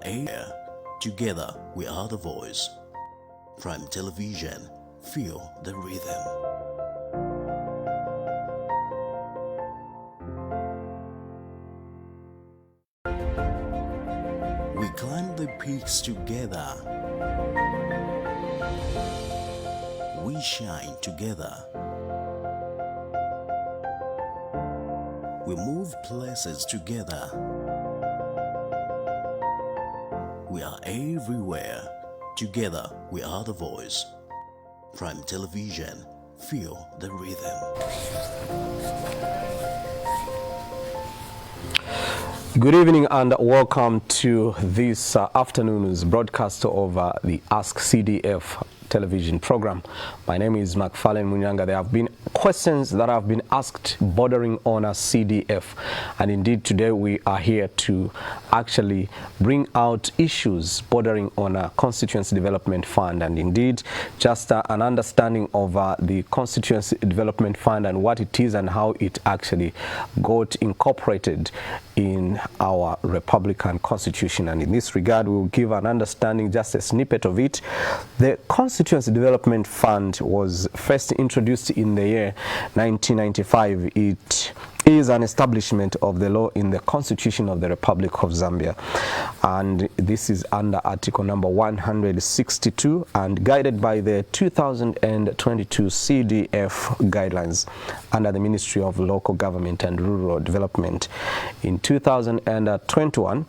here. Together we are the voice. Prime Television, feel the rhythm. We climb the peaks together. We shine together. We move places together. We are everywhere. Together we are the voice. Prime Television, feel the rhythm. Good evening and welcome to this afternoon's broadcast of the Ask CDF television program. My name is McFarlane Munyanga. There have been questions that have been asked bordering on a CDF, and indeed today we are here to actually bring out issues bordering on a constituency development fund, and indeed just an understanding of the constituency development fund and what it is and how it actually got incorporated in our Republican Constitution. And in this regard, we will give an understanding, just a snippet of it. The Constituency Development Fund was first introduced in the year 1995. It is an establishment of the law in the Constitution of the Republic of Zambia, and this is under Article number 162 and guided by the 2022 CDF guidelines under the Ministry of Local Government and Rural Development. In 2021,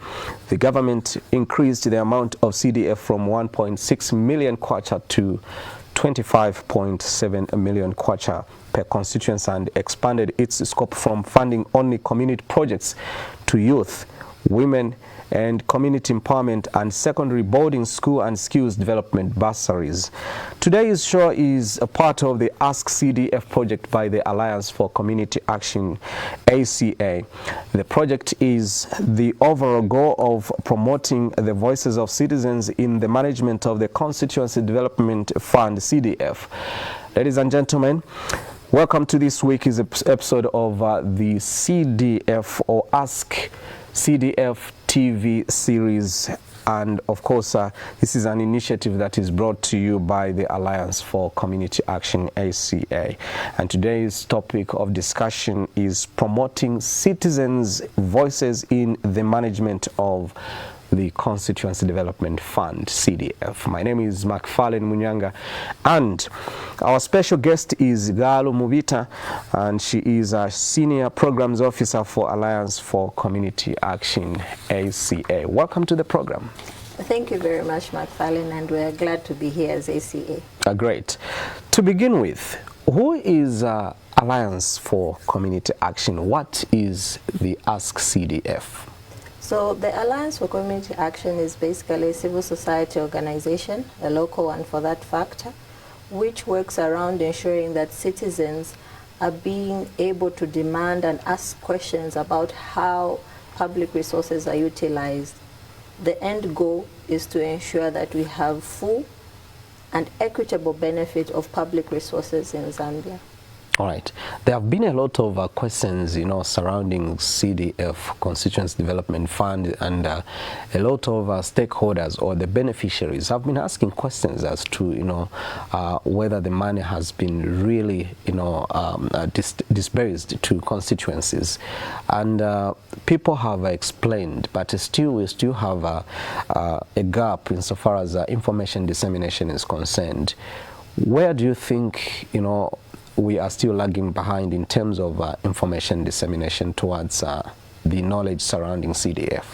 the government increased the amount of CDF from 1.6 million kwacha to 25.7 million kwacha per constituency, and expanded its scope from funding only community projects to youth, women and community empowerment and secondary boarding school and skills development bursaries. Today's show is a part of the Ask CDF project by the Alliance for Community Action, ACA. The project is the overall goal of promoting the voices of citizens in the management of the Constituency Development Fund, CDF. Ladies and gentlemen, welcome to this week's episode of the CDF or Ask CDF TV series, and of course this is an initiative that is brought to you by the Alliance for Community Action, ACA, and today's topic of discussion is promoting citizens' voices in the management of the Constituency Development Fund, CDF. My name is McFarlane Munyanga, and our special guest is Kaalu Mubita, and she is a Senior Programs Officer for Alliance for Community Action, ACA. Welcome to the program. Thank you very much, McFarlane, and we're glad to be here as ACA. Great. To begin with, who is Alliance for Community Action? What is the Ask CDF? So the Alliance for Community Action is basically a civil society organization, a local one for that factor, which works around ensuring that citizens are being able to demand and ask questions about how public resources are utilized. The end goal is to ensure that we have full and equitable benefit of public resources in Zambia. All right. There have been a lot of questions, surrounding CDF, Constituency Development Fund, and a lot of stakeholders or the beneficiaries have been asking questions as to, whether the money has been really, disbursed to constituencies. And people have explained, but still we still have a gap insofar as information dissemination is concerned. Where do you think, we are still lagging behind in terms of information dissemination towards the knowledge surrounding CDF?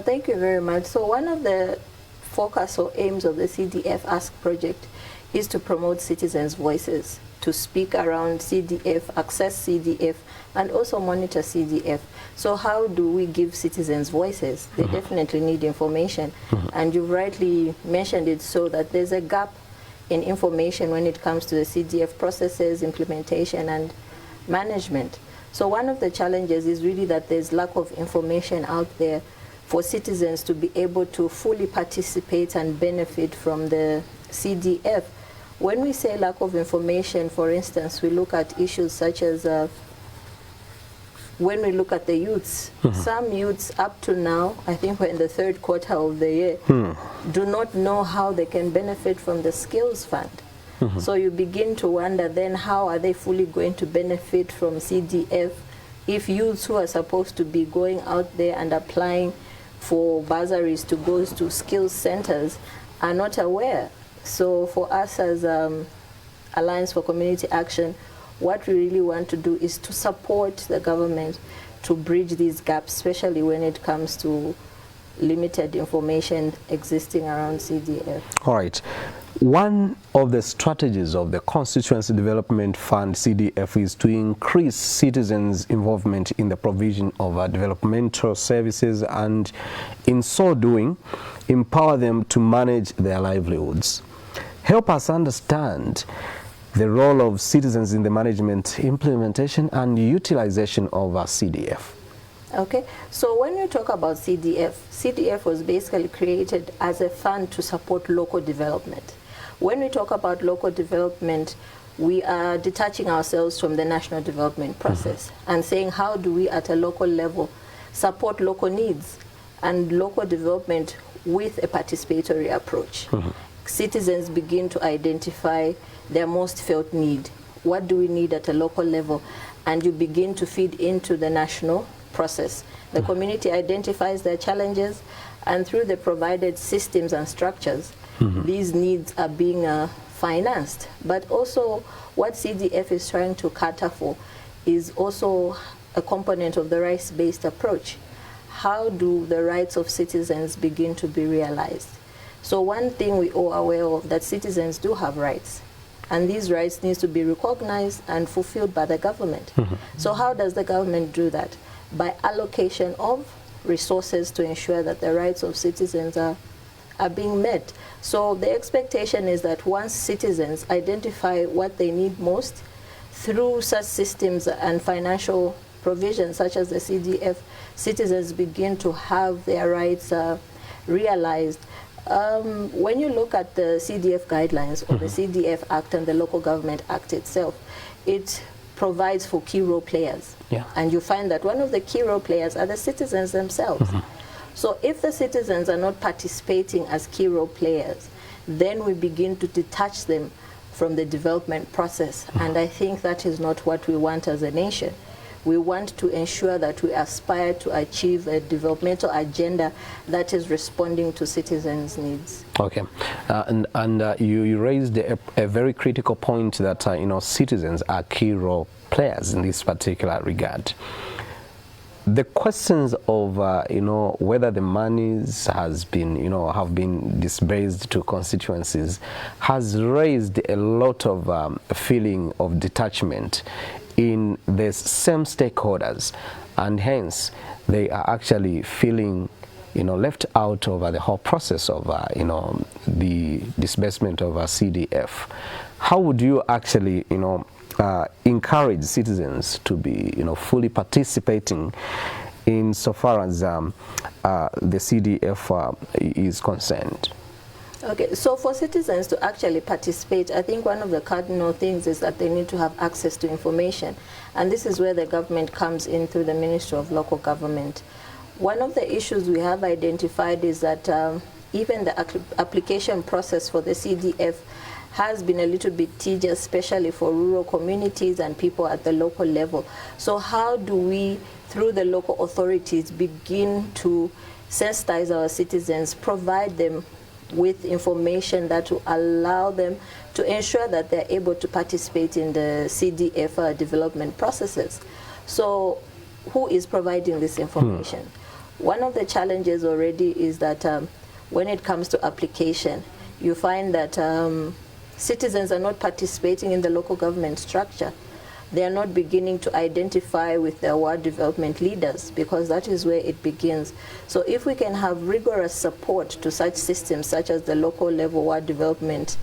Thank you very much. So one of the focus or aims of the CDF Ask project is to promote citizens' voices, to speak around CDF, access CDF, and also monitor CDF. So how do we give citizens voices? They definitely need information. And you rightly mentioned it, so that there's a gap in information when it comes to the CDF processes, implementation, and management. So one of the challenges is really that there's lack of information out there for citizens to be able to fully participate and benefit from the CDF. When we say lack of information, for instance, we look at issues such as when we look at the youths, some youths up to now, I think we're in the third quarter of the year, do not know how they can benefit from the skills fund. So you begin to wonder then, how are they fully going to benefit from CDF if youths who are supposed to be going out there and applying for bursaries to go to skills centers are not aware? So for us as Alliance for Community Action, what we really want to do is to support the government to bridge these gaps, especially when it comes to limited information existing around CDF. All right. One of the strategies of the Constituency Development Fund, CDF, is to increase citizens' involvement in the provision of developmental services and, in so doing, empower them to manage their livelihoods. Help us understand the role of citizens in the management, implementation, and utilization of CDF. Okay, so when you talk about CDF, CDF was basically created as a fund to support local development. When we talk about local development, we are detaching ourselves from the national development process and saying, how do we at a local level support local needs and local development with a participatory approach? Citizens begin to identify their most felt need. What do we need at a local level? And you begin to feed into the national process. The community identifies their challenges, and through the provided systems and structures, these needs are being financed. But also what CDF is trying to cater for is also a component of the rights-based approach. How do the rights of citizens begin to be realized? So one thing we all are aware of, that citizens do have rights, and these rights need to be recognized and fulfilled by the government. So how does the government do that? By allocation of resources to ensure that the rights of citizens are being met. So the expectation is that once citizens identify what they need most, through such systems and financial provisions such as the CDF, citizens begin to have their rights realized. When you look at the CDF guidelines or the CDF Act and the Local Government Act itself, it provides for key role players. And you find that one of the key role players are the citizens themselves. So if the citizens are not participating as key role players, then we begin to detach them from the development process. And I think that is not what we want as a nation. We want to ensure that we aspire to achieve a developmental agenda that is responding to citizens' needs. Okay, you raised a very critical point that citizens are key role players in this particular regard. The questions of whether the monies has been have been disbursed to constituencies has raised a lot of feeling of detachment in the same stakeholders, and hence they are actually feeling left out of the whole process of the disbursement of CDF. How would you actually encourage citizens to be fully participating in so far as the CDF is concerned? Okay, so for citizens to actually participate, I think one of the cardinal things is that they need to have access to information. And this is where the government comes in through the Ministry of Local Government. One of the issues we have identified is that even the application process for the CDF has been a little bit tedious, especially for rural communities and people at the local level. So how do we, through the local authorities, begin to sensitize our citizens, provide them with information that will allow them to ensure that they're able to participate in the CDF development processes? So who is providing this information? One of the challenges already is that when it comes to application, you find that citizens are not participating in the local government structure. They are not beginning to identify with their ward development leaders, because that is where it begins. So if we can have rigorous support to such systems such as the local level ward development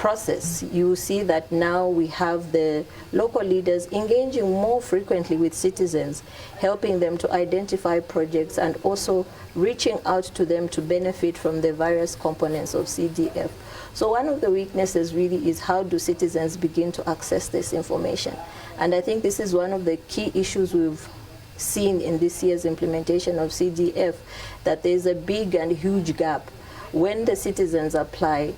process, you see that now we have the local leaders engaging more frequently with citizens, helping them to identify projects and also reaching out to them to benefit from the various components of CDF. So one of the weaknesses really is how do citizens begin to access this information? And I think this is one of the key issues we've seen in this year's implementation of CDF, that there's a big and huge gap. When the citizens apply,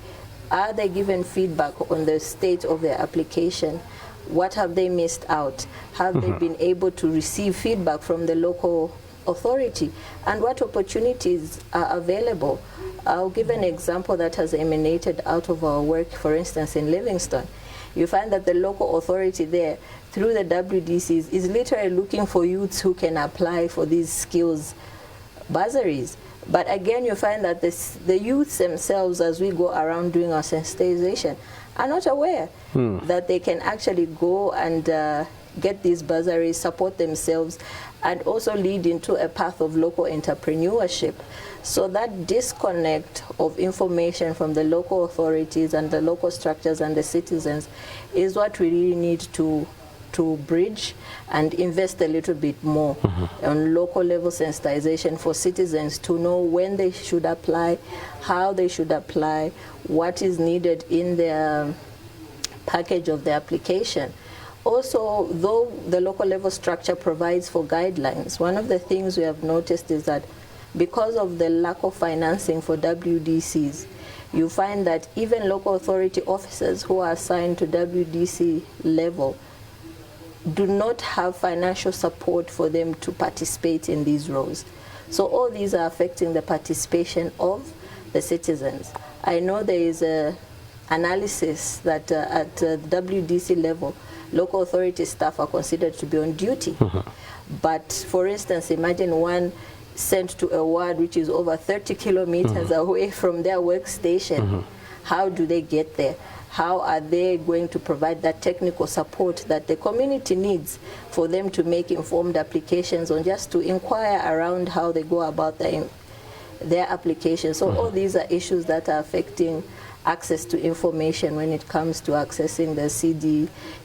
are they given feedback on the state of their application? What have they missed out? Have they been able to receive feedback from the local authority? And what opportunities are available? I'll give an example that has emanated out of our work, for instance, in Livingstone. You find that the local authority there, through the WDCs, is literally looking for youths who can apply for these skills bursaries. But again, you find that the youths themselves, as we go around doing our sensitization, are not aware that they can actually go and get these bursaries, support themselves, and also lead into a path of local entrepreneurship. So that disconnect of information from the local authorities and the local structures and the citizens is what we really need to bridge and invest a little bit more on local level sensitization for citizens to know when they should apply, how they should apply, what is needed in their package of the application. Also, though the local level structure provides for guidelines, one of the things we have noticed is that because of the lack of financing for WDCs, you find that even local authority officers who are assigned to WDC level do not have financial support for them to participate in these roles. So all these are affecting the participation of the citizens. I know there is an analysis that at WDC level, local authority staff are considered to be on duty. But for instance, imagine one sent to a ward which is over 30 kilometers away from their workstation. How do they get there? How are they going to provide that technical support that the community needs for them to make informed applications or just to inquire around how they go about their applications? So all these are issues that are affecting access to information when it comes to accessing the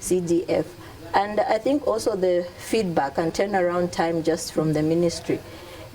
CDF. And I think also the feedback and turnaround time just from the ministry,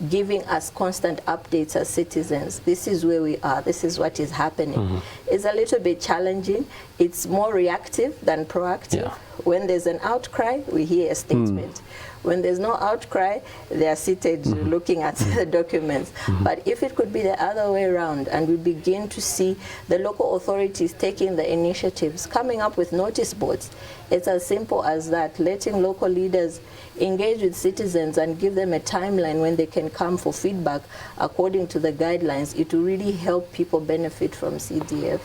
giving us constant updates as citizens. This is where we are, this is what is happening. It's a little bit challenging. It's more reactive than proactive. When there's an outcry, we hear a statement. When there's no outcry, they are seated looking at the documents. But if it could be the other way around and we begin to see the local authorities taking the initiatives, coming up with notice boards, it's as simple as that, letting local leaders engage with citizens and give them a timeline when they can come for feedback according to the guidelines. It will really help people benefit from CDF.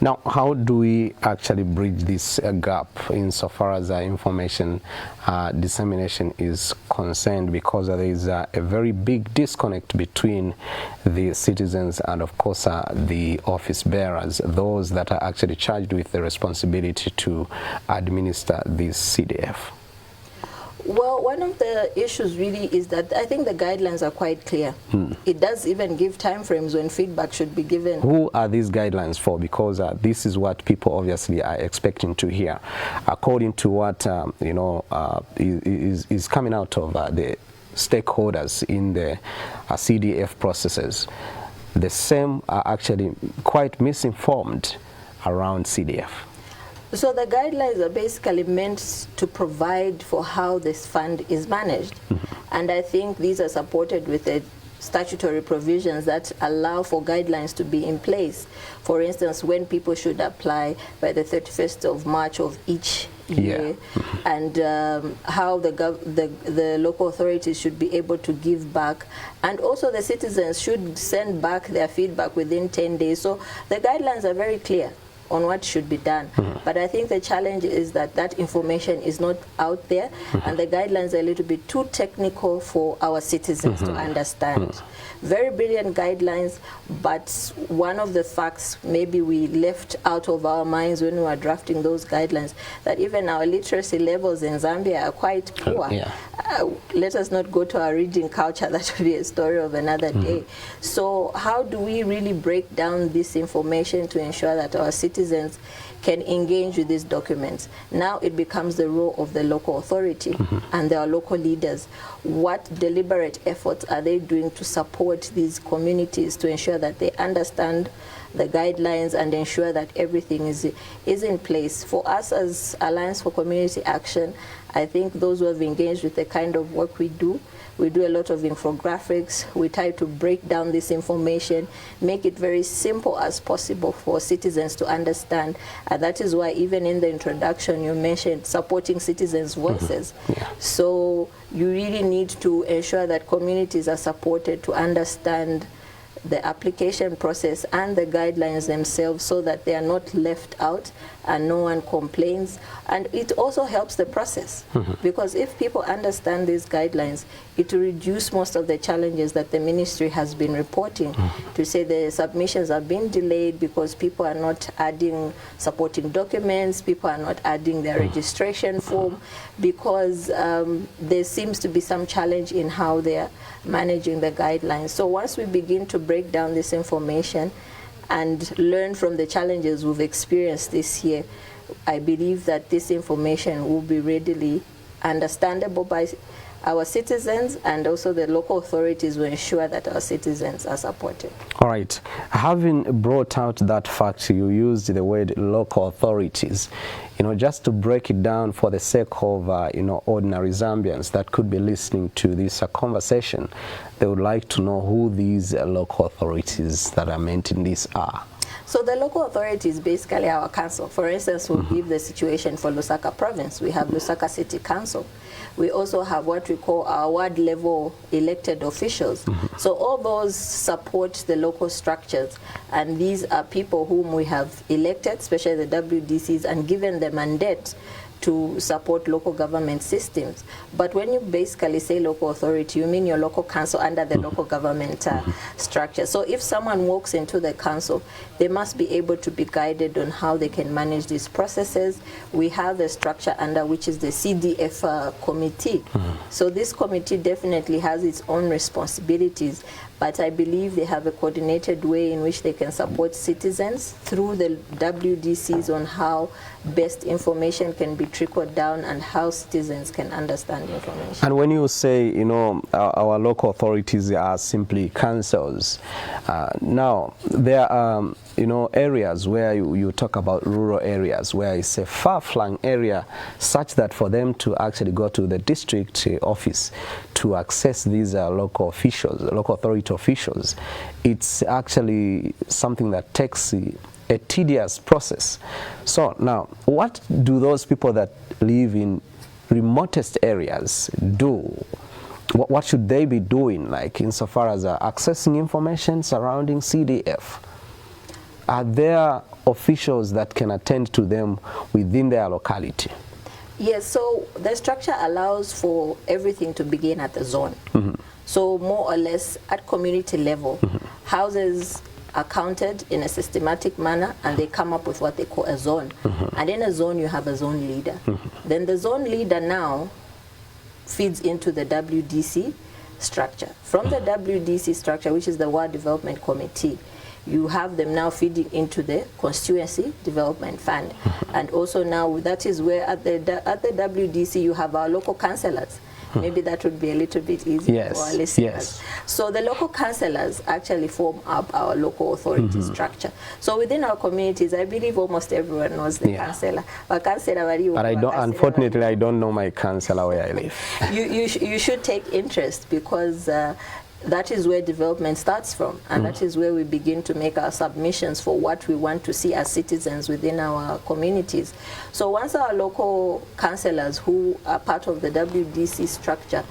Now, how do we actually bridge this gap insofar as information dissemination is concerned? Because there is a very big disconnect between the citizens and, of course, the office bearers, those that are actually charged with the responsibility to administer this CDF. Well, one of the issues really is that I think the guidelines are quite clear. It does even give timeframes when feedback should be given. Who are these guidelines for? Because this is what people obviously are expecting to hear. According to what is coming out of the stakeholders in the CDF processes, the same are actually quite misinformed around CDF. So the guidelines are basically meant to provide for how this fund is managed. And I think these are supported with the statutory provisions that allow for guidelines to be in place. For instance, when people should apply by the 31st of March of each year, and how the local authorities should be able to give back, and also the citizens should send back their feedback within 10 days. So the guidelines are very clear on what should be done. But I think the challenge is that that information is not out there, and the guidelines are a little bit too technical for our citizens to understand. Very brilliant guidelines, but one of the facts maybe we left out of our minds when we were drafting those guidelines, that even our literacy levels in Zambia are quite poor. Let us not go to our reading culture, that will be a story of another day. So how do we really break down this information to ensure that our citizens citizens can engage with these documents. Now it becomes the role of the local authority and their local leaders. What deliberate efforts are they doing to support these communities to ensure that they understand the guidelines and ensure that everything is in place? For us as Alliance for Community Action, I think those who have engaged with the kind of work we do a lot of infographics. We try to break down this information, make it very simple as possible for citizens to understand. And that is why even in the introduction you mentioned supporting citizens' voices. Yeah. So you really need to ensure that communities are supported to understand the application process and the guidelines themselves so that they are not left out and no one complains. And it also helps the process because if people understand these guidelines, it will reduce most of the challenges that the ministry has been reporting to say the submissions have been delayed because people are not adding supporting documents, people are not adding their registration form because there seems to be some challenge in how they are managing the guidelines. So once we begin to break down this information and learn from the challenges we've experienced this year, I believe that this information will be readily understandable by our citizens, and also the local authorities will ensure that our citizens are supported. All right. Having brought out that fact, you used the word local authorities. Just to break it down for the sake of, ordinary Zambians that could be listening to this conversation, they would like to know who these local authorities that are meant in this are. So the local authority is basically our council. For instance, we'll give the situation for Lusaka province. We have Lusaka City Council. We also have what we call our ward level elected officials. So all those support the local structures, and these are people whom we have elected, especially the WDCs, and given the mandate to support local government systems. But when you basically say local authority, you mean your local council under the local government structure. So if someone walks into the council, they must be able to be guided on how they can manage these processes. We have a structure under which is the CDF committee. So this committee definitely has its own responsibilities, but I believe they have a coordinated way in which they can support citizens through the WDCs on how best information can be trickled down and how citizens can understand information. And when you say, our local authorities are simply councils, now there are, areas where you talk about rural areas where it's a far-flung area such that for them to actually go to the district office to access these local authority officials, it's actually something that takes a tedious process. So now, what do those people that live in remotest areas do? What should they be doing, like insofar as accessing information surrounding CDF? Are there officials that can attend to them within their locality? Yes, so the structure allows for everything to begin at the zone. So more or less at community level, houses are counted in a systematic manner and they come up with what they call a zone. And in a zone you have a zone leader. Then the zone leader now feeds into the WDC structure. From the WDC structure, which is the Ward Development Committee, you have them now feeding into the Constituency Development Fund. And also now that is where at the WDC you have our local councillors. Maybe that would be a little bit easier for our listeners. So the local councillors actually form up our local authority structure. So within our communities, I believe almost everyone knows the councillor. But unfortunately, I don't know my councillor where I live. You should take interest because that is where development starts from, and that is where we begin to make our submissions for what we want to see as citizens within our communities. So once our local councillors who are part of the WDC structure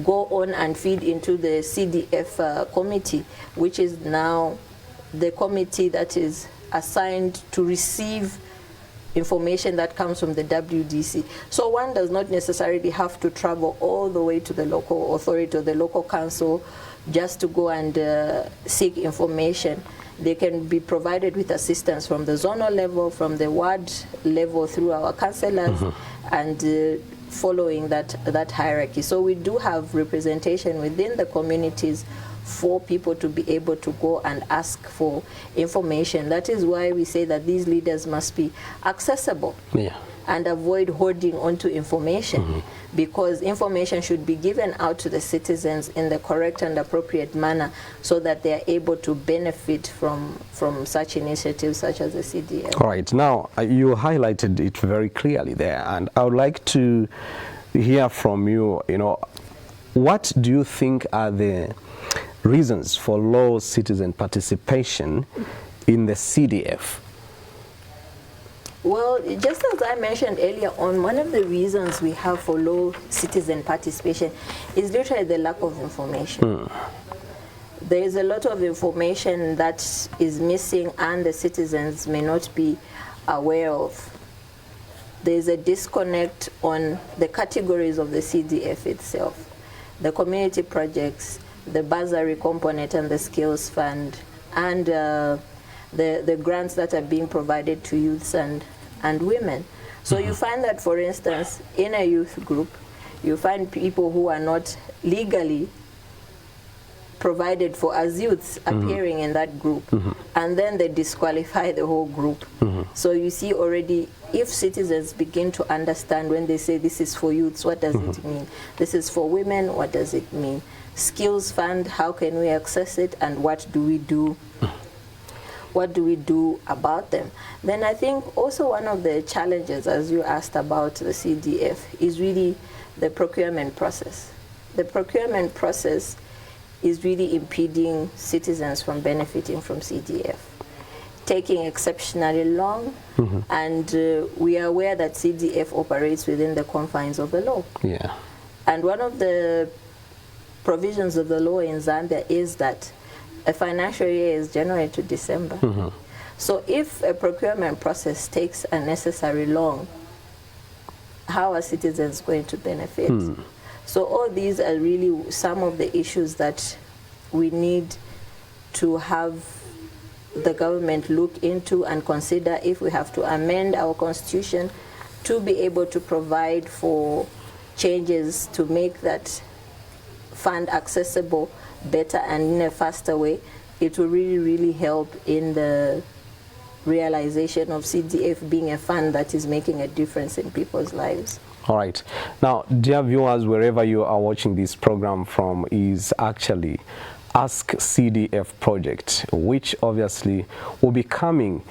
go on and feed into the CDF committee, which is now the committee that is assigned to receive information that comes from the WDC. So one does not necessarily have to travel all the way to the local authority or the local council just to go and seek information. They can be provided with assistance from the zonal level, from the ward level through our councillors, and following that hierarchy. So we do have representation within the communities for people to be able to go and ask for information. That is why we say that these leaders must be accessible. Yeah. And avoid hoarding onto information, because information should be given out to the citizens in the correct and appropriate manner so that they are able to benefit from such initiatives such as the CDF. All right, now you highlighted it very clearly there, and I would like to hear from you, what do you think are the reasons for low citizen participation in the CDF? Well, just as I mentioned earlier on, one of the reasons we have for low citizen participation is literally the lack of information. There is a lot of information that is missing and the citizens may not be aware of. There is a disconnect on the categories of the CDF itself, the community projects, the bursary component and the skills fund, and the grants that are being provided to youths and women. So you find that, for instance, in a youth group, you find people who are not legally provided for as youths appearing in that group, and then they disqualify the whole group. So you see already, if citizens begin to understand when they say this is for youths, what does it mean? This is for women, what does it mean? Skills fund, how can we access it, and what do we do? What do we do about them? Then I think also one of the challenges, as you asked about the CDF, is really the procurement process. The procurement process is really impeding citizens from benefiting from CDF, taking exceptionally long, and we are aware that CDF operates within the confines of the law. Yeah. And one of the provisions of the law in Zambia is that a financial year is January to December. So if a procurement process takes unnecessarily long, how are citizens going to benefit? So all these are really some of the issues that we need to have the government look into and consider if we have to amend our constitution to be able to provide for changes to make that fund accessible better and in a faster way. It will really help in the realization of CDF being a fund that is making a difference in people's lives. All right. Now, dear viewers, wherever you are watching this program from is actually Ask CDF project, which obviously will be coming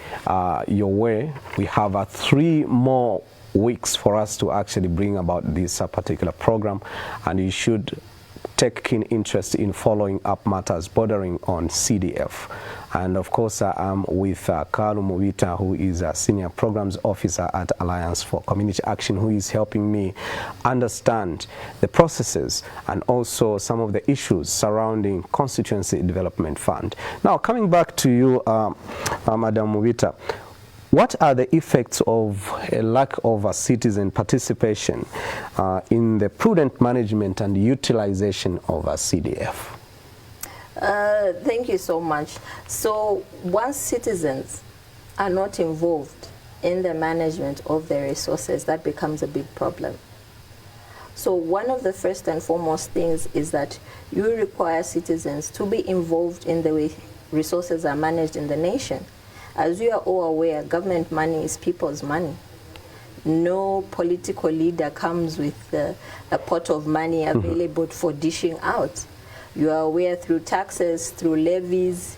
your way. We have 3 more weeks for us to actually bring about this particular program, and you should take keen interest in following up matters bordering on CDF. And of course, I'm with Kaalu Mubita, who is a Senior Programs Officer at Alliance for Community Action, who is helping me understand the processes and also some of the issues surrounding Constituency Development Fund. Now, coming back to you, Madam Mubita, what are the effects of a lack of citizen participation in the prudent management and utilization of a CDF? Thank you so much. So once citizens are not involved in the management of their resources, that becomes a big problem. So one of the first and foremost things is that you require citizens to be involved in the way resources are managed in the nation. As you are all aware, government money is people's money. No political leader comes with a pot of money available for dishing out. You are aware, through taxes, through levies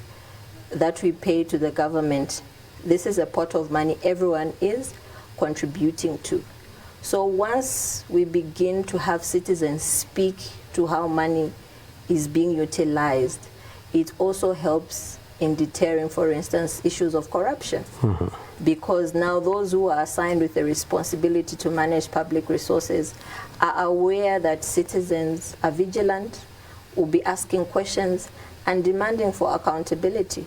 that we pay to the government, this is a pot of money everyone is contributing to. So once we begin to have citizens speak to how money is being utilized, it also helps in deterring, for instance, issues of corruption. Because now those who are assigned with the responsibility to manage public resources are aware that citizens are vigilant, will be asking questions and demanding for accountability.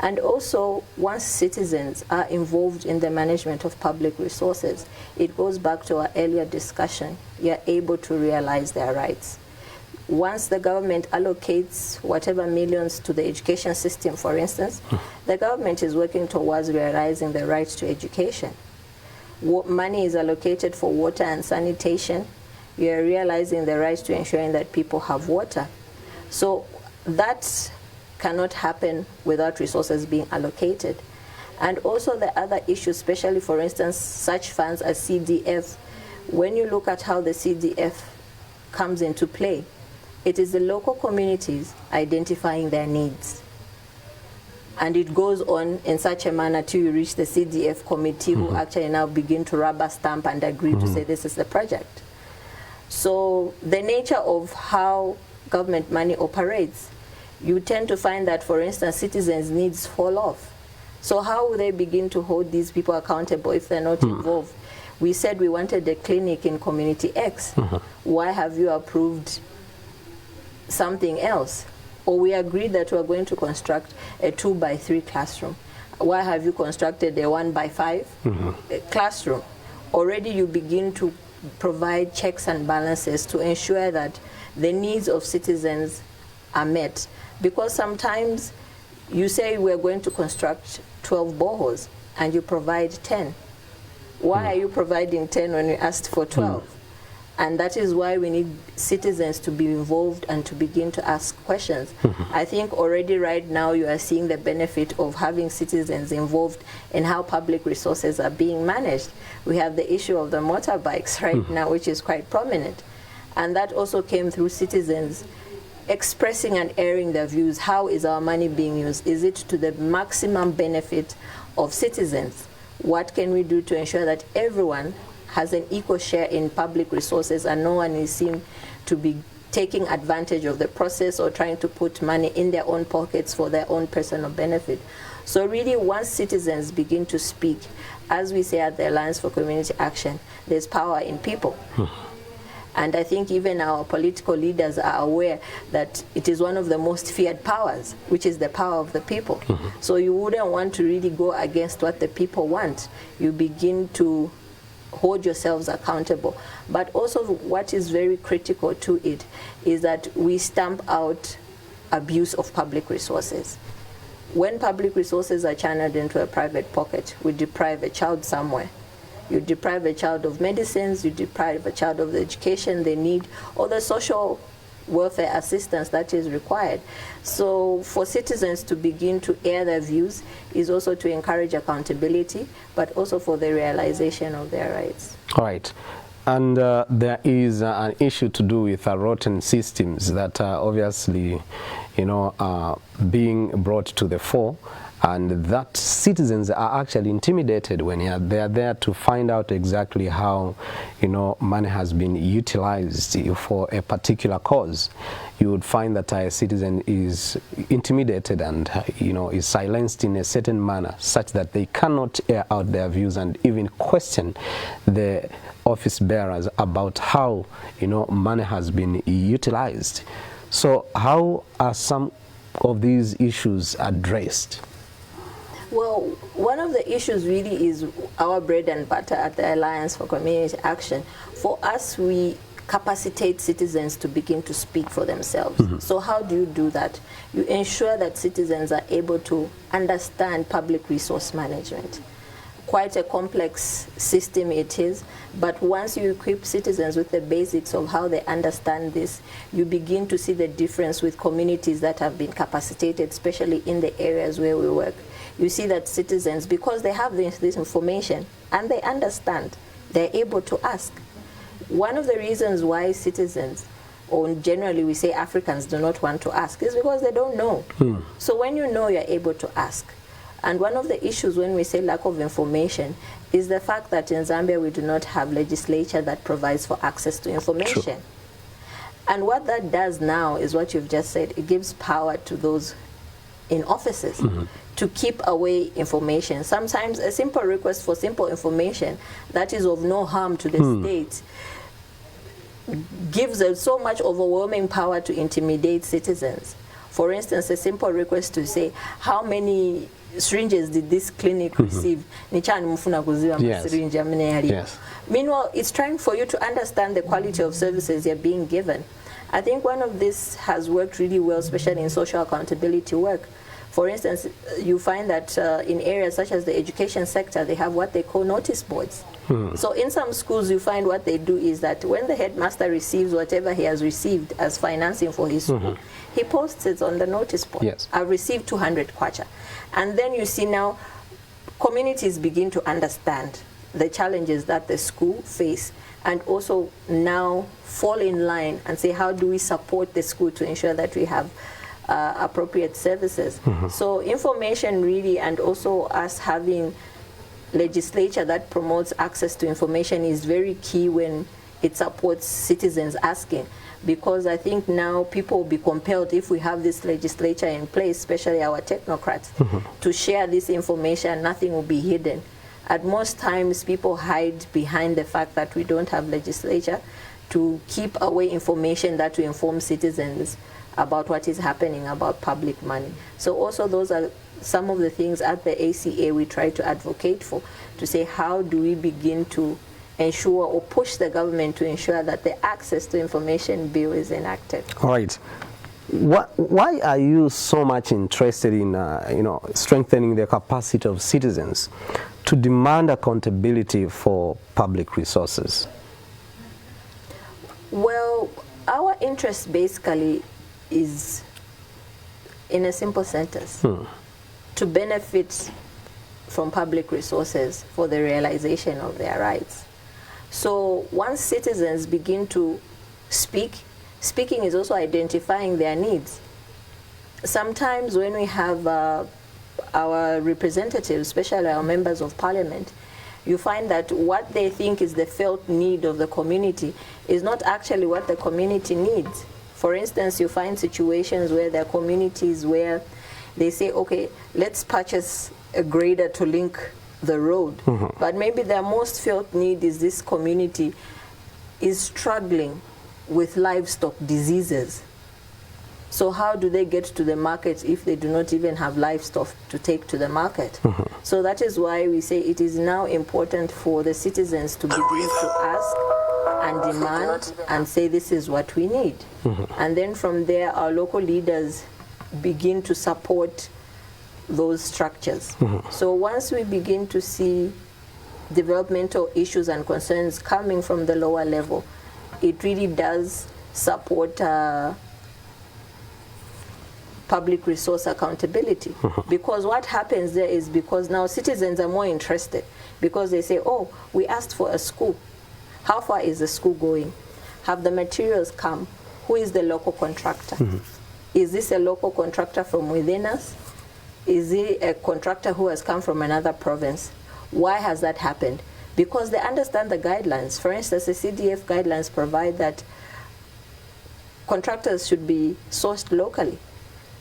And also, once citizens are involved in the management of public resources, it goes back to our earlier discussion, you're able to realize their rights. Once the government allocates whatever millions to the education system, for instance, the government is working towards realizing the right to education. Money is allocated for water and sanitation, you're realizing the right to ensuring that people have water. So that cannot happen without resources being allocated. And also the other issue, especially for instance, such funds as CDF, when you look at how the CDF comes into play, it is the local communities identifying their needs. And it goes on in such a manner till you reach the CDF committee who actually now begin to rubber stamp and agree to say this is the project. So the nature of how government money operates, you tend to find that, for instance, citizens' needs fall off. So how will they begin to hold these people accountable if they're not involved? We said we wanted a clinic in Community X. Why have you approved something else? Or we agreed that we are going to construct a 2x3 classroom. Why have you constructed a 1x5 classroom? Already you begin to provide checks and balances to ensure that the needs of citizens are met. Because sometimes you say we're going to construct 12 boreholes and you provide 10. Why are you providing 10 when you asked for 12? And that is why we need citizens to be involved and to begin to ask questions. I think already right now you are seeing the benefit of having citizens involved in how public resources are being managed. We have the issue of the motorbikes right now, which is quite prominent. And that also came through citizens expressing and airing their views. How is our money being used? Is it to the maximum benefit of citizens? What can we do to ensure that everyone has an equal share in public resources and no one is seen to be taking advantage of the process or trying to put money in their own pockets for their own personal benefit? So really, once citizens begin to speak, as we say at the Alliance for Community Action, there's power in people. And I think even our political leaders are aware that it is one of the most feared powers, which is the power of the people. So you wouldn't want to really go against what the people want. You begin to hold yourselves accountable. But also what is very critical to it is that we stamp out abuse of public resources. When public resources are channeled into a private pocket, we deprive a child somewhere. You deprive a child of medicines, you deprive a child of the education they need, or the social welfare assistance that is required. So for citizens to begin to air their views is also to encourage accountability, but also for the realization of their rights. All right. And there is an issue to do with rotten systems that obviously, are being brought to the fore, and that citizens are actually intimidated when they are there to find out exactly how, money has been utilized for a particular cause. You would find that a citizen is intimidated and, is silenced in a certain manner such that they cannot air out their views and even question the office bearers about how, money has been utilized. So how are some of these issues addressed? Well, one of the issues really is our bread and butter at the Alliance for Community Action. For us, we capacitate citizens to begin to speak for themselves. So how do you do that? You ensure that citizens are able to understand public resource management. Quite a complex system it is, but once you equip citizens with the basics of how they understand this, you begin to see the difference with communities that have been capacitated, especially in the areas where we work. You see that citizens, because they have this information and they understand, they're able to ask. One of the reasons why citizens, or generally we say Africans, do not want to ask is because they don't know. So when you know, you're able to ask. And one of the issues when we say lack of information is the fact that in Zambia we do not have legislature that provides for access to information. True. And what that does now is what you've just said. It gives power to those in offices to keep away information. Sometimes a simple request for simple information that is of no harm to the state gives them so much overwhelming power to intimidate citizens. For instance, a simple request to say, how many syringes did this clinic receive? Yes. Meanwhile, it's trying for you to understand the quality of services you're being given. I think one of this has worked really well, especially in social accountability work. For instance, you find that in areas such as the education sector, they have what they call notice boards. So in some schools, you find what they do is that when the headmaster receives whatever he has received as financing for his school, he posts it on the notice board. Yes. I've received 200 kwacha. And then you see now communities begin to understand the challenges that the school face, and also now fall in line and say, how do we support the school to ensure that we have appropriate services? So information really, and also us having legislature that promotes access to information is very key when it supports citizens asking, because I think now people will be compelled, if we have this legislature in place, especially our technocrats, to share this information. Nothing will be hidden. At most times, people hide behind the fact that we don't have legislature to keep away information that will inform citizens about what is happening about public money. So also those are some of the things at the ACA we try to advocate for, to say how do we begin to ensure or push the government to ensure that the access to information bill is enacted. All right. Why are you so much interested in strengthening the capacity of citizens to demand accountability for public resources? Well, our interest basically is, in a simple sentence, to benefit from public resources for the realization of their rights. So once citizens begin to speak, speaking is also identifying their needs. Sometimes when we have our representatives, especially our members of parliament, you find that what they think is the felt need of the community is not actually what the community needs. For instance, you find situations where there are communities where they say, okay, let's purchase a grader to link the road. But maybe their most felt need is this community is struggling with livestock diseases. So how do they get to the market if they do not even have livestock to take to the market? So that is why we say it is now important for the citizens to begin to ask and demand and say this is what we need. And then from there our local leaders begin to support those structures. So once we begin to see developmental issues and concerns coming from the lower level, it really does support public resource accountability. Because what happens there is, because now citizens are more interested, because they say, oh, we asked for a school. How far is the school going? Have the materials come? Who is the local contractor? Is this a local contractor from within us? Is it a contractor who has come from another province? Why has that happened? Because they understand the guidelines. For instance, the CDF guidelines provide that contractors should be sourced locally.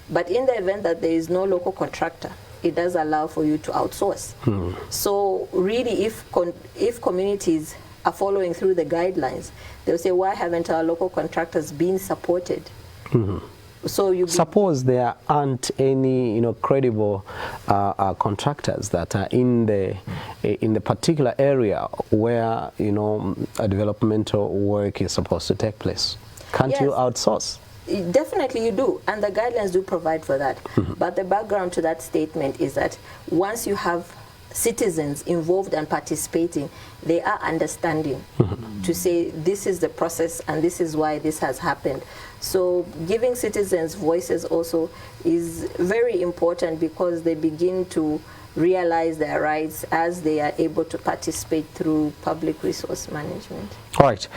But in the event that there is no local contractor, it does allow for you to outsource. So really, if communities are following through the guidelines, they'll say, why haven't our local contractors been supported? So you suppose there aren't any credible contractors that are in the particular area where a developmental work is supposed to take place. Can't you outsource? Definitely you do, and the guidelines do provide for that. But the background to that statement is that once you have citizens involved and participating, they are understanding to say this is the process and this is why this has happened. So giving citizens voices also is very important, because they begin to realize their rights as they are able to participate through public resource management. All right,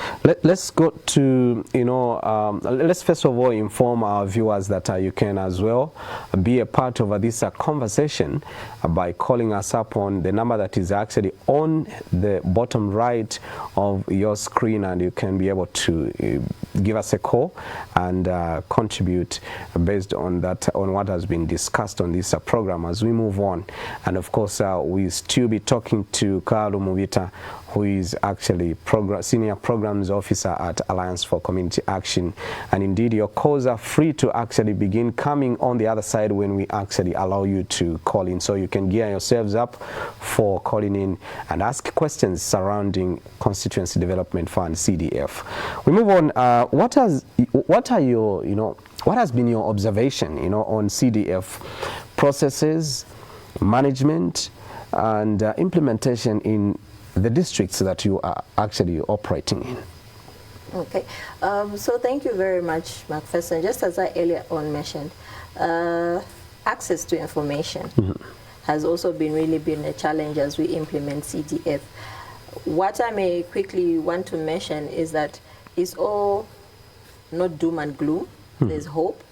let's go to, let's first of all inform our viewers that you can as well be a part of this conversation by calling us up on the number that is actually on the bottom right of your screen, and you can be able to give us a call and contribute based on that, on what has been discussed on this program as we move on. And of course, we still be talking to Kaalu Mubita, who is actually Senior Programs Officer at Alliance for Community Action. And indeed, your calls are free to actually begin coming on the other side when we actually allow you to call in. So you can gear yourselves up for calling in and ask questions surrounding Constituency Development Fund, CDF. We move on. What has been your observation, on CDF processes, management, and implementation in the districts that you are actually operating in. Okay, so thank you very much, McPherson. Just as I earlier on mentioned, access to information has also really been a challenge as we implement CDF. What I may quickly want to mention is that it's all not doom and gloom. There's hope,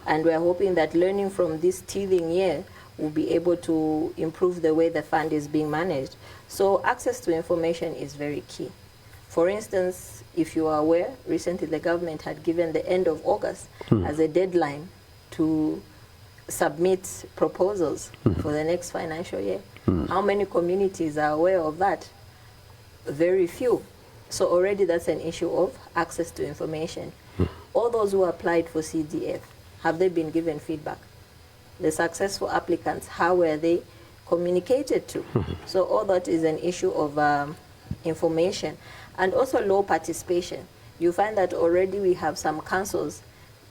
and we're hoping that learning from this teething year will be able to improve the way the fund is being managed. So access to information is very key. For instance, if you are aware, recently the government had given the end of August as a deadline to submit proposals for the next financial year. How many communities are aware of that? Very few. So already that's an issue of access to information. All those who applied for CDF, have they been given feedback? The successful applicants, how were they communicated to? So all that is an issue of information. And also low participation. You find that already we have some councils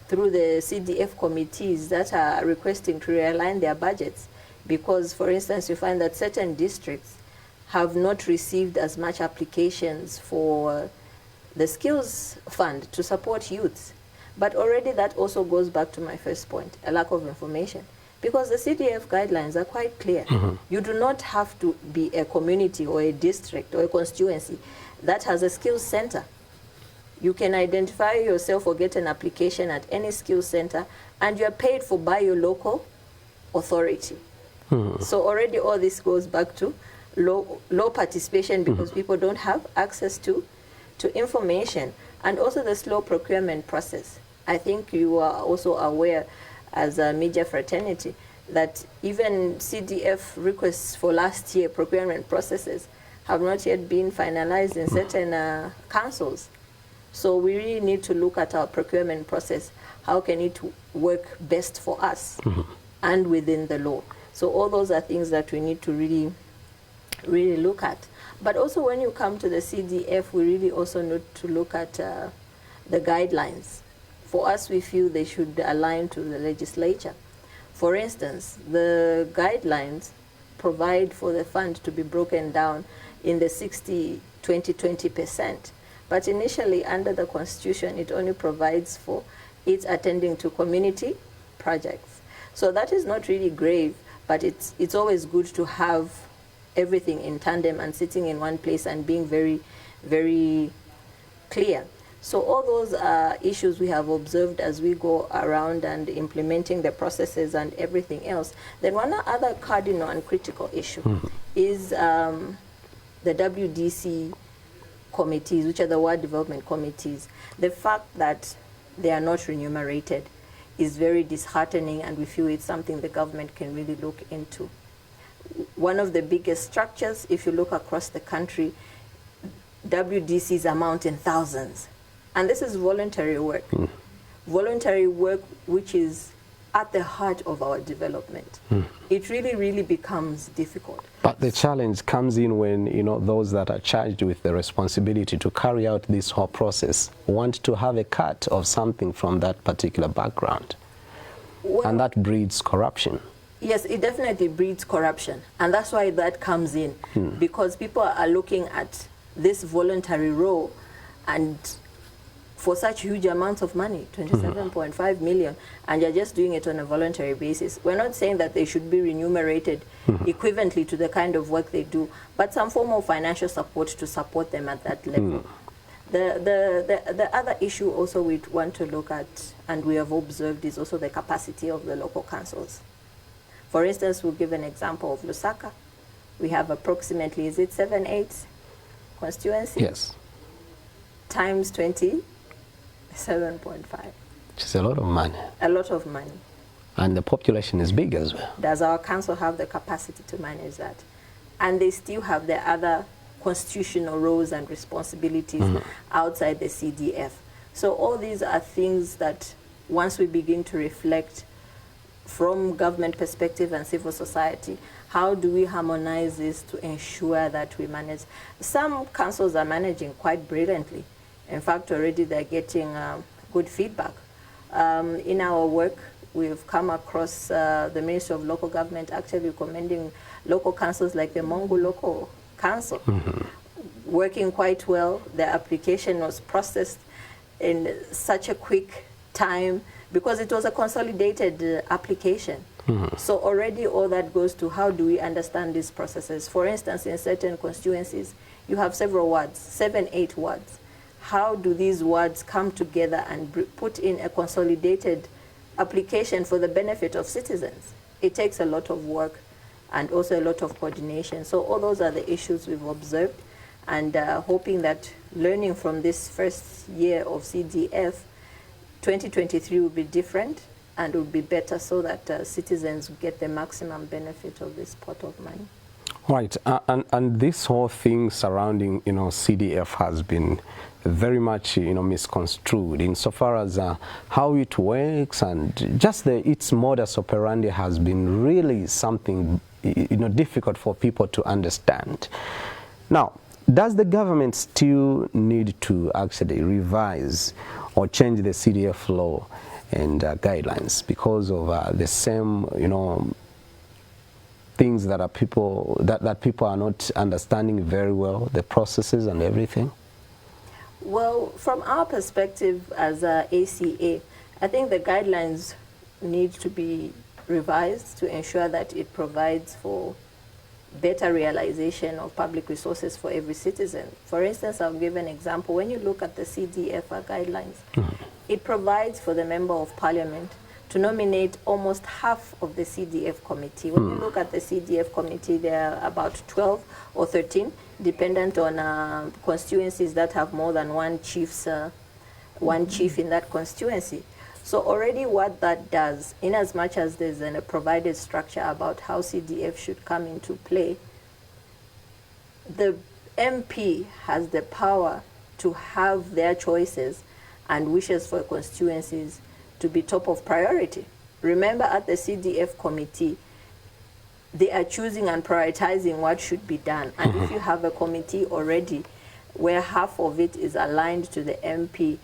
through the CDF committees that are requesting to realign their budgets because, for instance, you find that certain districts have not received as much applications for the skills fund to support youths. But already that also goes back to my first point, a lack of information. Because the CDF guidelines are quite clear. You do not have to be a community or a district or a constituency that has a skills center. You can identify yourself or get an application at any skills center, and you are paid for by your local authority. So already all this goes back to low participation because people don't have access to information, and also the slow procurement process. I think you are also aware as a media fraternity that even CDF requests for last year procurement processes have not yet been finalized in certain councils. So we really need to look at our procurement process. How can it work best for us and within the law? So all those are things that we need to really look at. But also when you come to the CDF, we really also need to look at the guidelines. For us, we feel they should align to the legislature. For instance, the guidelines provide for the fund to be broken down in the 60-20-20%. But initially, under the Constitution, it only provides for it attending to community projects. So that is not really grave, but it's always good to have everything in tandem and sitting in one place and being very, very clear. So all those are issues we have observed as we go around and implementing the processes and everything else. Then one other cardinal and critical issue is the WDC committees, which are the Ward Development Committees. The fact that they are not remunerated is very disheartening, and we feel it's something the government can really look into. One of the biggest structures, if you look across the country, WDCs amount in thousands. And this is voluntary work. Voluntary work which is at the heart of our development. It really, really becomes difficult. But the challenge comes in when, you know, those that are charged with the responsibility to carry out this whole process want to have a cut of something from that particular background. Well, and that breeds corruption. Yes, it definitely breeds corruption. And that's why that comes in. Because people are looking at this voluntary role and for such huge amounts of money, 27.5 million, and you're just doing it on a voluntary basis. We're not saying that they should be remunerated equivalently to the kind of work they do, but some form of financial support to support them at that level. The other issue also we want to look at, and we have observed, is also the capacity of the local councils. For instance, we'll give an example of Lusaka. We have approximately, is it 7-8 constituencies? Yes. Times 20. 7.5. Which is a lot of money. A lot of money. And the population is big as well. Does our council have the capacity to manage that? And they still have their other constitutional roles and responsibilities outside the CDF. So all these are things that once we begin to reflect from government perspective and civil society, how do we harmonize this to ensure that we manage? Some councils are managing quite brilliantly. In fact, already they're getting good feedback. In our work, we've come across the Ministry of Local Government actually recommending local councils like the Mongo Local Council, working quite well. The application was processed in such a quick time because it was a consolidated application. So already all that goes to how do we understand these processes. For instance, in certain constituencies, you have several wards, 7, 8 wards. How do these wards come together and put in a consolidated application for the benefit of citizens? It takes a lot of work and also a lot of coordination. So all those are the issues we've observed, and hoping that learning from this first year of CDF, 2023 will be different and will be better so that citizens get the maximum benefit of this pot of money. Right, and this whole thing surrounding, CDF has been very much, misconstrued insofar as how it works, and just its modus operandi has been really something, difficult for people to understand. Now, does the government still need to actually revise or change the CDF law and guidelines because of the same, things that people are not understanding very well, the processes and everything? Well, from our perspective as ACA, I think the guidelines need to be revised to ensure that it provides for better realization of public resources for every citizen. For instance, I'll give an example. When you look at the CDF guidelines, it provides for the Member of Parliament to nominate almost half of the CDF committee. When you look at the CDF committee, there are about 12 or 13, dependent on constituencies that have more than one chief in that constituency. So already what that does, in as much as there's a provided structure about how CDF should come into play, the MP has the power to have their choices and wishes for constituencies to be top of priority. Remember, at the CDF committee, they are choosing and prioritizing what should be done. And if you have a committee already where half of it is aligned to the MP,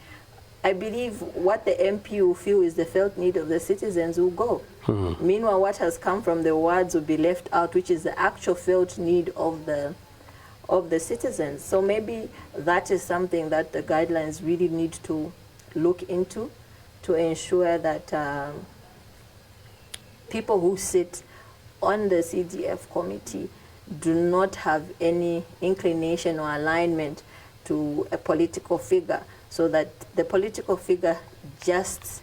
I believe what the MP will feel is the felt need of the citizens will go. Meanwhile, what has come from the wards will be left out, which is the actual felt need of the citizens. So maybe that is something that the guidelines really need to look into, to ensure that people who sit on the CDF committee do not have any inclination or alignment to a political figure, so that the political figure just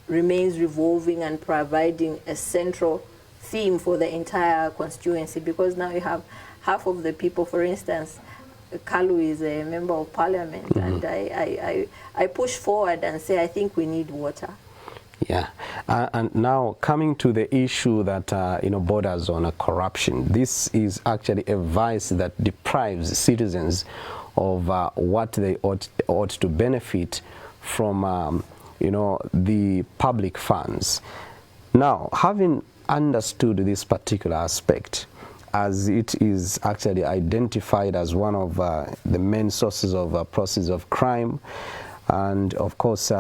remains revolving and providing a central theme for the entire constituency. Because now you have half of the people, for instance, Kaalu is a member of parliament, and I push forward and say, I think we need water. Yeah, and now coming to the issue that borders on corruption, this is actually a vice that deprives citizens of what they ought to benefit from, the public funds. Now, having understood this particular aspect, as it is actually identified as one of the main sources of process of crime, and of course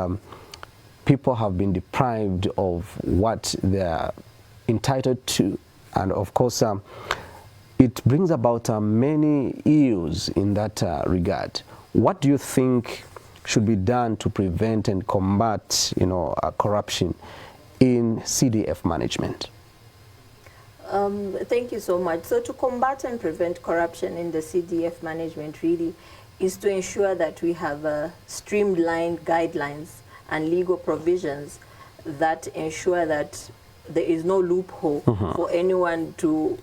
people have been deprived of what they are entitled to, and of course it brings about many ills in that regard. What do you think should be done to prevent and combat corruption in CDF management? Thank you so much. So to combat and prevent corruption in the CDF management really is to ensure that we have streamlined guidelines and legal provisions that ensure that there is no loophole for anyone to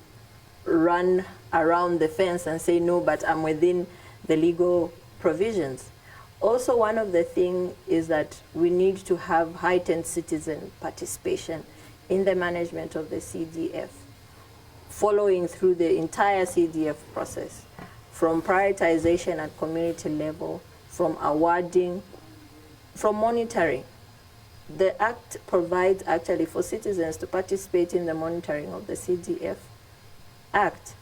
run around the fence and say, no, but I'm within the legal provisions. Also, one of the things is that we need to have heightened citizen participation in the management of the CDF, following through the entire CDF process, from prioritization at community level, from awarding, from monitoring. The Act provides actually for citizens to participate in the monitoring of the CDF Act.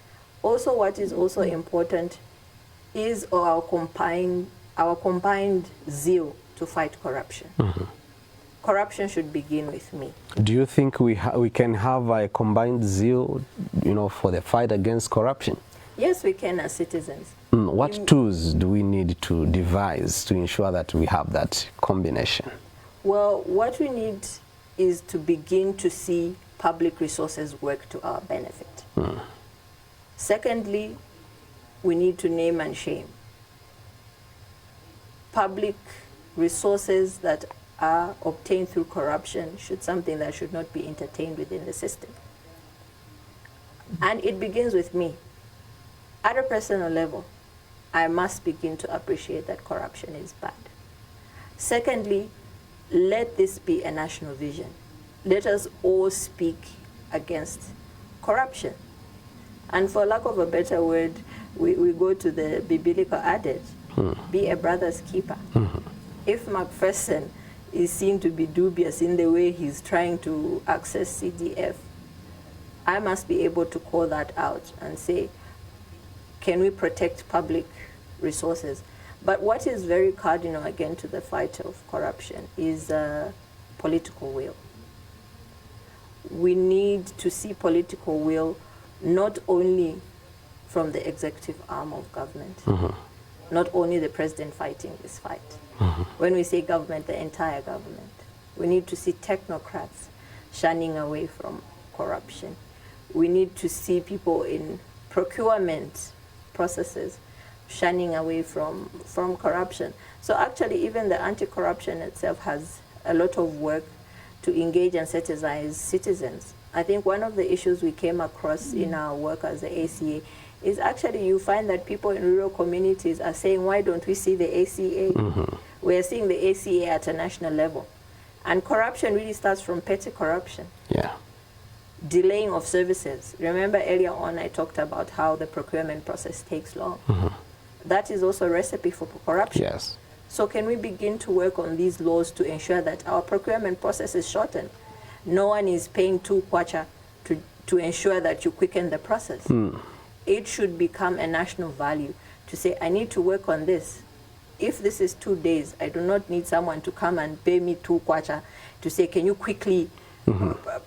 Also, what is also important is our combined zeal to fight corruption. corruption should begin with me. Do you think we can have a combined zeal, for the fight against corruption? Yes, we can as citizens. What tools do we need to devise to ensure that we have that combination? Well, what we need is to begin to see public resources work to our benefit. Secondly, we need to name and shame. Public resources that are obtained through corruption something that should not be entertained within the system. And it begins with me. At a personal level, I must begin to appreciate that corruption is bad. Secondly, let this be a national vision. Let us all speak against corruption. And for lack of a better word, we go to the biblical adage, be a brother's keeper. If Macpherson is seen to be dubious in the way he's trying to access CDF, I must be able to call that out and say, can we protect public resources? But what is very cardinal, again, to the fight of corruption is political will. We need to see political will not only from the executive arm of government, not only the president fighting this fight. When we say government, the entire government. We need to see technocrats shunning away from corruption. We need to see people in procurement processes shunning away from corruption. So actually, even the anti-corruption itself has a lot of work to engage and sensitize citizens. I think one of the issues we came across in our work as the ACA is actually you find that people in rural communities are saying, why don't we see the ACA? We're seeing the ACA at a national level. And corruption really starts from petty corruption. Yeah. Delaying of services. Remember earlier on I talked about how the procurement process takes long. That is also a recipe for corruption. Yes. So can we begin to work on these laws to ensure that our procurement process is shortened? No one is paying 2 kwacha to ensure that you quicken the process. It should become a national value to say, I need to work on this. If this is 2 days, I do not need someone to come and pay me 2 kwacha to say, can you quickly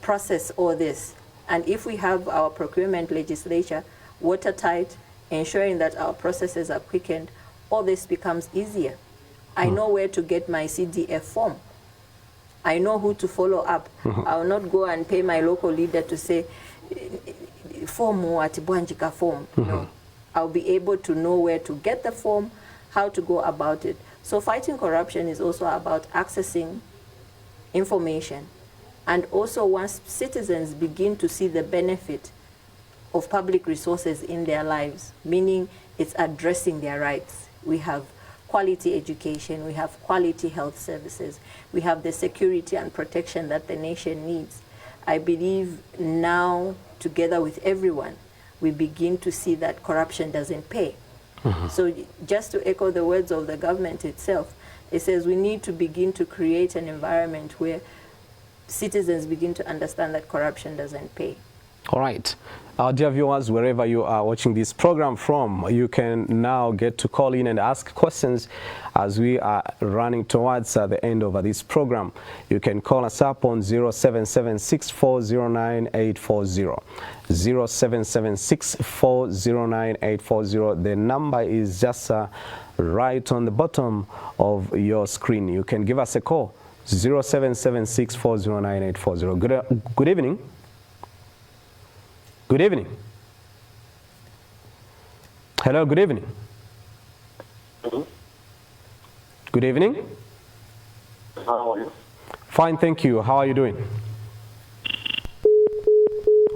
process all this? And if we have our procurement legislature watertight, ensuring that our processes are quickened, all this becomes easier. I know where to get my CDF form. I know who to follow up. I will not go and pay my local leader to say, form at Bwanjika form. No. I'll be able to know where to get the form, how to go about it. So fighting corruption is also about accessing information. And also once citizens begin to see the benefit of public resources in their lives, meaning it's addressing their rights. We have quality education, we have quality health services, we have the security and protection that the nation needs. I believe now, together with everyone, we begin to see that corruption doesn't pay. So just to echo the words of the government itself, it says we need to begin to create an environment where citizens begin to understand that corruption doesn't pay. All right. Our dear viewers, wherever you are watching this program from, you can now get to call in and ask questions as we are running towards the end of this program. You can call us up on 0776409840. 0776409840. The number is just right on the bottom of your screen. You can give us a call, 0776409840. Good evening. Good evening. Hello, good evening. Hello. Good evening. How are you? Fine, thank you. How are you doing?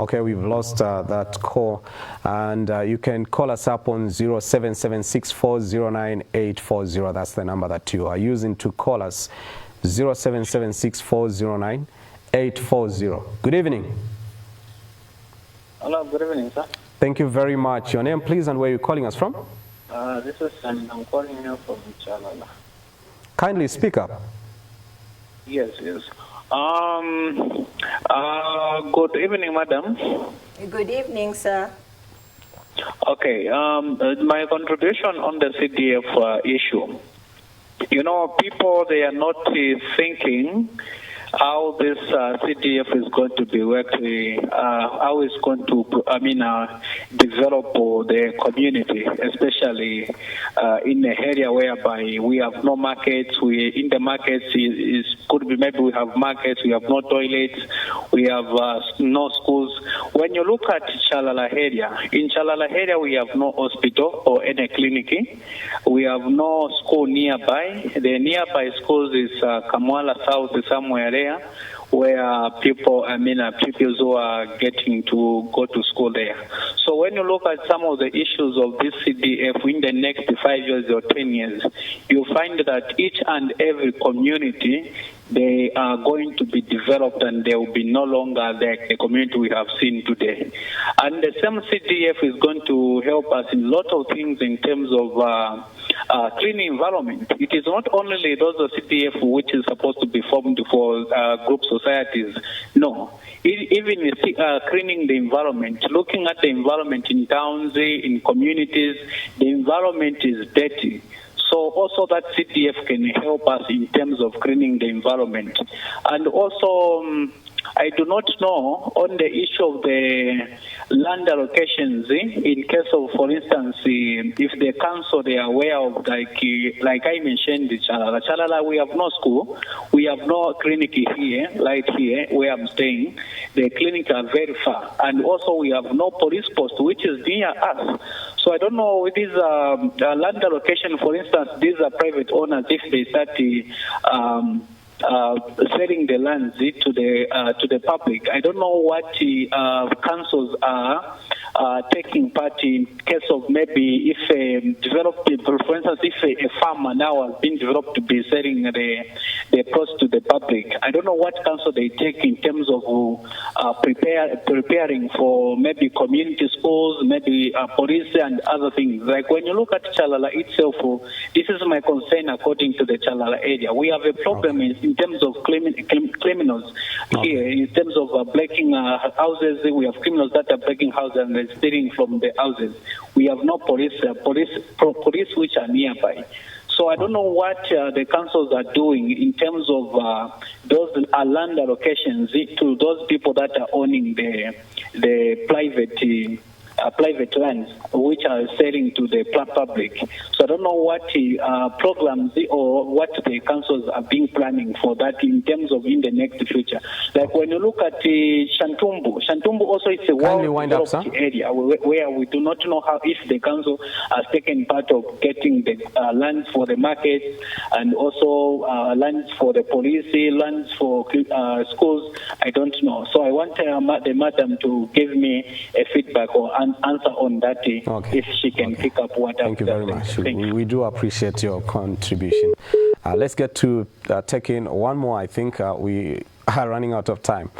Okay, we've lost that call. And you can call us up on 0776409840. That's the number that you are using to call us, 0776409840. Good evening. Hello, good evening, sir. Thank you very much. Your name, please, and where you're calling us from? This is Sam. I'm calling you from Chalala. Kindly speak up. Yes, yes. Good evening, madam. Good evening, sir. Okay, my contribution on the CDF issue. You know, people, they are not thinking how this CDF is going to be working, how it's going to, develop the community, especially in an area whereby we have no markets. In the markets, it could be maybe we have markets, we have no toilets, we have no schools. When you look at Chalala area, in Chalala area we have no hospital or any clinic. We have no school nearby. The nearby schools is Kamwala South, somewhere there, where pupils who are getting to go to school there. So when you look at some of the issues of this CDF in the next 5 years or 10 years, you find that each and every community, they are going to be developed and they will be no longer the community we have seen today. And the same CDF is going to help us in a lot of things in terms of clean environment. It is not only those CDF which is supposed to be formed for group societies. No. Even cleaning the environment, looking at the environment in towns, in communities, the environment is dirty. So also that CDF can help us in terms of cleaning the environment. And also, I do not know on the issue of the land allocations, in case of, for instance, if the council, they are aware of, like I mentioned, Chalala, we have no school, we have no clinic here, like here, where I'm staying. The clinics are very far. And also we have no police post, which is near us. So I don't know with this land allocation, for instance, these are private owners, if they start selling the lands to the public. I don't know what councils are taking part in case of maybe if for instance, if a farmer now has been developed to be selling the plots to the public. I don't know what council they take in terms of preparing for maybe community schools, maybe police and other things. Like when you look at Chalala itself, this is my concern according to the Chalala area. We have a problem in terms of criminals here, in terms of breaking houses. We have criminals that are breaking houses and stealing from the houses. We have no police which are nearby. So I don't know what the councils are doing in terms of those land allocations to those people that are owning the private lands which are selling to the public. So I don't know what programs or what the councils are being planning for that in terms of in the next future. Like when you look at Shantumbu also is a well-developed area where we do not know how if the council has taken part of getting the lands for the markets and also lands for the police, lands for schools. I don't know. So I want the madam to give me a feedback or an answer on that if she can pick up what Thank you very much. We do appreciate your contribution. Let's get to taking one more. I think we are running out of time.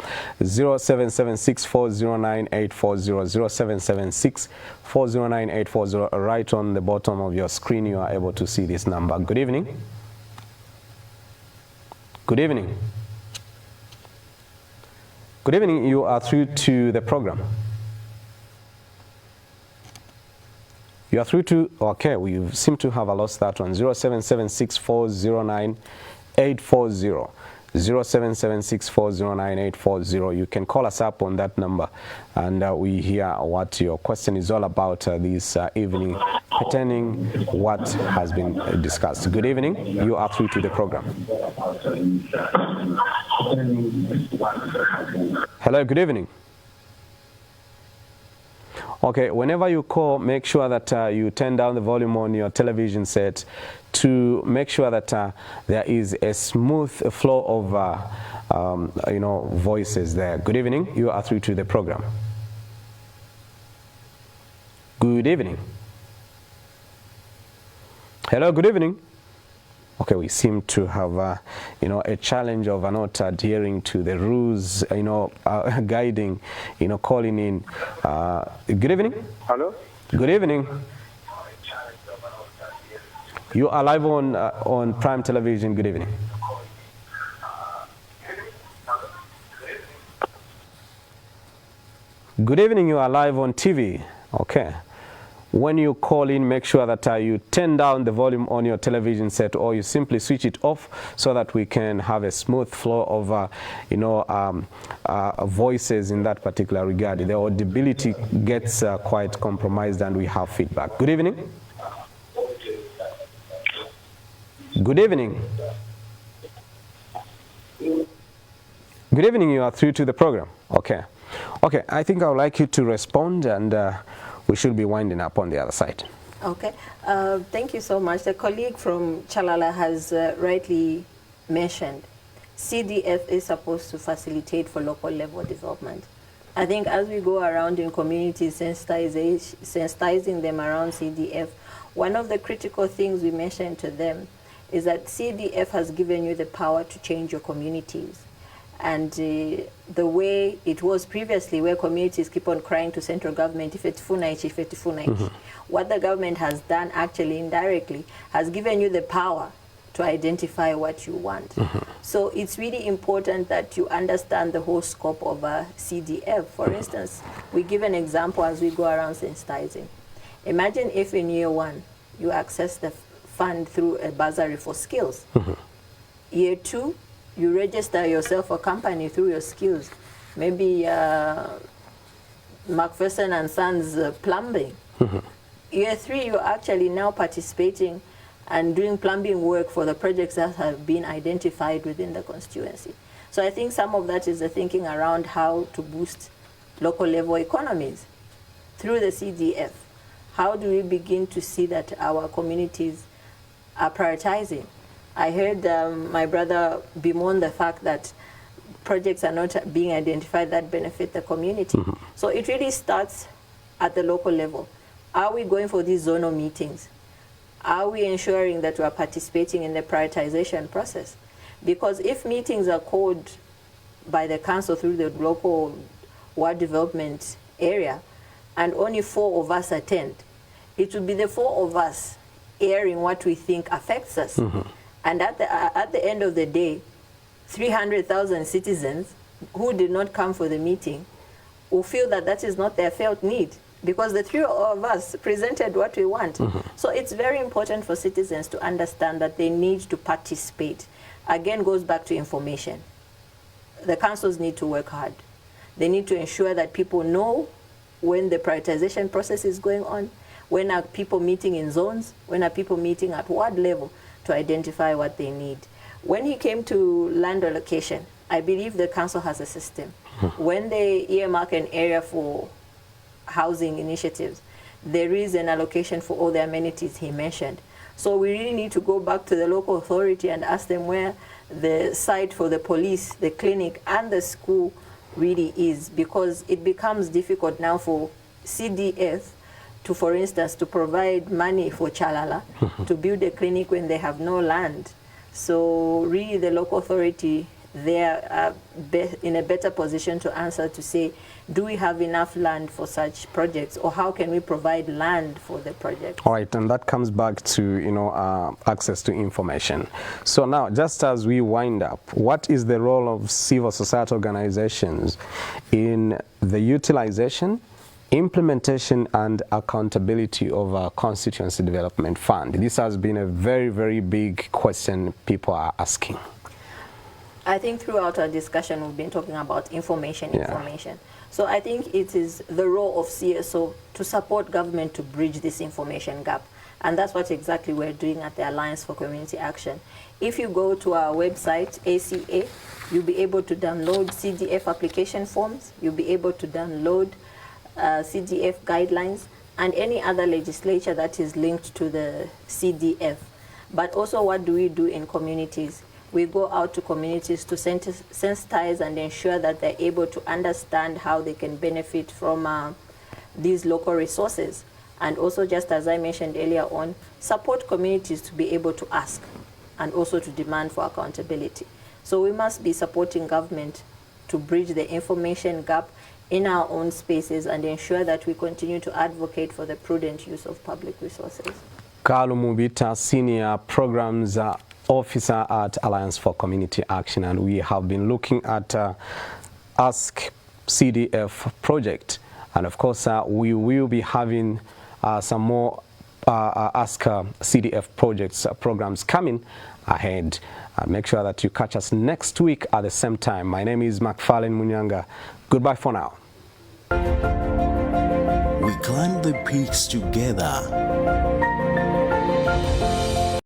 0776409840, 0776409840. Right on the bottom of your screen, you are able to see this number. Good evening. Good evening. Good evening. You are through to the program. You are through to, okay, we seem to have lost that one. 0776409840, 0776409840. You can call us up on that number and we hear what your question is all about this evening, pertaining what has been discussed. Good evening. You are through to the program. Hello, good evening. Okay, whenever you call, make sure that you turn down the volume on your television set to make sure that there is a smooth flow of voices there. Good evening. You are through to the program. Good evening. Hello, good evening. Okay, we seem to have, a challenge of not adhering to the rules, guiding, calling in. Good evening. Hello. Good evening. You are live on Prime Television. Good evening. Good evening. You are live on TV. Okay. when you call in, make sure that you turn down the volume on your television set, or you simply switch it off so that we can have a smooth flow of voices in that particular regard. The audibility gets quite compromised and we have feedback. Good evening. Good evening. Good evening, you are through to the program. Okay. Okay, I think I would like you to respond, and we should be winding up on the other side. Okay, thank you so much. The colleague from Chalala has rightly mentioned CDF is supposed to facilitate for local level development. I think as we go around in communities sensitizing them around CDF, one of the critical things we mentioned to them is that CDF has given you the power to change your communities. And the way it was previously, where communities keep on crying to central government, what the government has done actually indirectly has given you the power to identify what you want. So it's really important that you understand the whole scope of a CDF. For instance, we give an example as we go around sensitizing. Imagine if in year one, you access the fund through a bursary for skills. Year two, you register yourself a company through your skills. Maybe Macpherson and Sons plumbing. Year three, you're actually now participating and doing plumbing work for the projects that have been identified within the constituency. So I think some of that is the thinking around how to boost local level economies through the CDF. How do we begin to see that our communities are prioritizing? I heard my brother bemoan the fact that projects are not being identified that benefit the community. So it really starts at the local level. Are we going for these zonal meetings? Are we ensuring that we are participating in the prioritization process? Because if meetings are called by the council through the local ward development area and only 4 of us attend, it will be the 4 of us airing what we think affects us. And at the end of the day, 300,000 citizens who did not come for the meeting will feel that that is not their felt need, because the 3 of us presented what we want. So it's very important for citizens to understand that they need to participate. Again, goes back to information. The councils need to work hard. They need to ensure that people know when the prioritization process is going on, when are people meeting in zones, when are people meeting at ward level, to identify what they need. When he came to land allocation, I believe the council has a system. When they earmark an area for housing initiatives, there is an allocation for all the amenities he mentioned. So we really need to go back to the local authority and ask them where the site for the police, the clinic, and the school really is, because it becomes difficult now for CDF to, for instance, to provide money for Chalala to build a clinic when they have no land. So really the local authority, they are in a better position to answer, to say, do we have enough land for such projects, or how can we provide land for the project? All right, and that comes back to access to information. So now, just as we wind up, what is the role of civil society organizations in the utilization, implementation, and accountability of our constituency development fund? This has been a very, very big question people are asking. I think throughout our discussion we've been talking about information. So I think it is the role of CSO to support government to bridge this information gap. And that's what exactly we're doing at the Alliance for Community Action. If you go to our website, ACA, you'll be able to download CDF application forms, you'll be able to download CDF guidelines, and any other legislature that is linked to the CDF. But also, what do we do in communities? We go out to communities to sensitize and ensure that they're able to understand how they can benefit from these local resources. And also, just as I mentioned earlier on, support communities to be able to ask and also to demand for accountability. So we must be supporting government to bridge the information gap in our own spaces and ensure that we continue to advocate for the prudent use of public resources. Kaalu Mubita, Senior Programs Officer at Alliance for Community Action, and we have been looking at Ask CDF project, and of course we will be having some more Ask CDF projects programs coming ahead. Make sure that you catch us next week at the same time. My name is McFarlane Munyanga. Goodbye for now. We climb the peaks together.